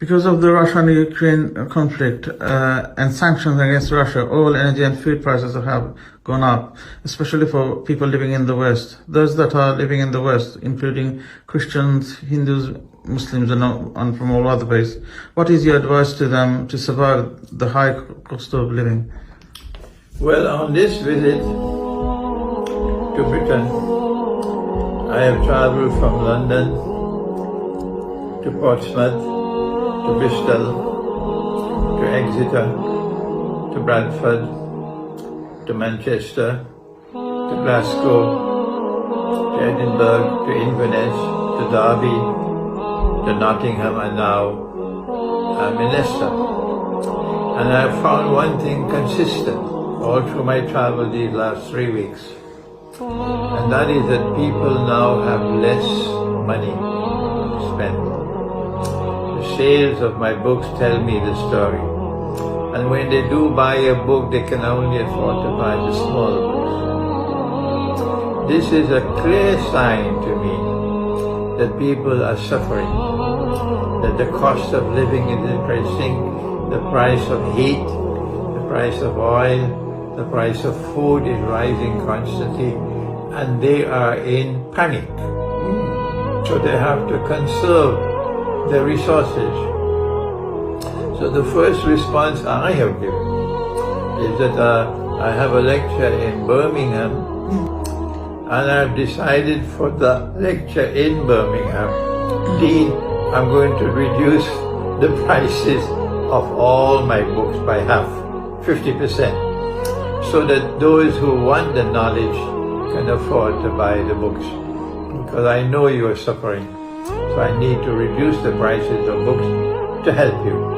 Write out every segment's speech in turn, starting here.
Because of the Russia-Ukraine conflict and sanctions against Russia, oil, energy and food prices have gone up, especially for people living in the West. Those that are living in the West, including Christians, Hindus, Muslims and from all other places. What is your advice to them to survive the high cost of living? Well, on this visit to Britain, I have travelled from London to Portsmouth, to Bristol, to Exeter, to Bradford, to Manchester, to Glasgow, to Edinburgh, to Inverness, to Derby, to Nottingham, and now I'm in Leicester. And I've found one thing consistent all through my travel these last 3 weeks, and that is that people now have less money to spend. The sales of my books tell me the story. And when they do buy a book, they can only afford to buy the small books. This is a clear sign to me that people are suffering, that the cost of living is increasing, the price of heat, the price of oil, the price of food is rising constantly, and they are in panic. So they have to conserve the resources. So the first response I have given is that I have a lecture in Birmingham, and I've decided for the lecture in Birmingham, Dean, I'm going to reduce the prices of all my books by half, 50%, so that those who want the knowledge can afford to buy the books. Because I know you are suffering. So I need to reduce the prices of books to help you.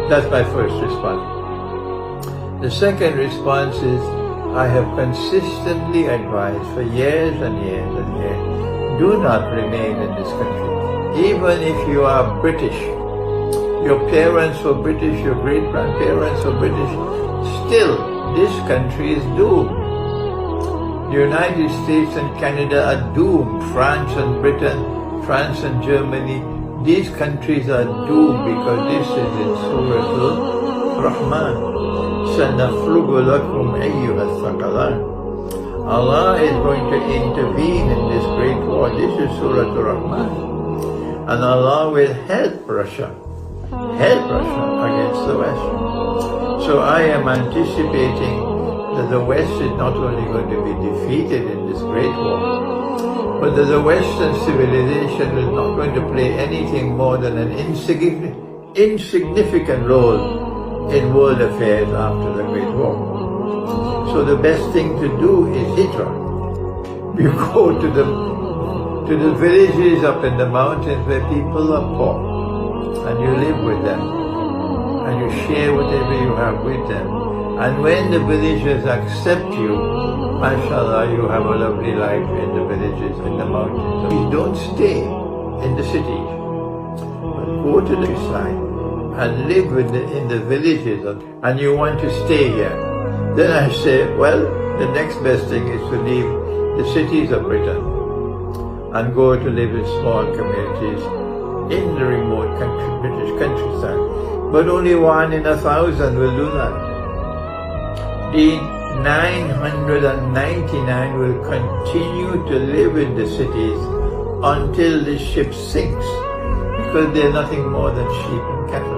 That's my first response. The second response is, I have consistently advised for years and years and years, do not remain in this country. Even if you are British, your parents were British, your great-grandparents were British, still this country is doomed. The United States and Canada are doomed. France and Britain, France and Germany, these countries are doomed because this is in Surah Al-Rahman. سَنَفْرُغُ لَكُمْ أَيُّهَا الثَّقَلَانِ. Allah is going to intervene in this great war. This is Surah Al-Rahman. And Allah will help Russia against the West. So I am anticipating that the West is not only going to be defeated in this great war, but that the Western civilization is not going to play anything more than an insignificant role in world affairs after the Great War. So the best thing to do is hijrah. You go to the villages up in the mountains where people are poor, and you live with them, and you share whatever you have with them. And when the villagers accept you, mashallah, you have a lovely life in the villages, in the mountains. You don't stay in the cities, but go to the side and live in the villages, and you want to stay here. Then I say, well, the next best thing is to leave the cities of Britain and go to live in small communities in the remote British countryside. But only 1 in 1,000 will do that. The 999 will continue to live in the cities until the ship sinks, because they're nothing more than sheep and cattle.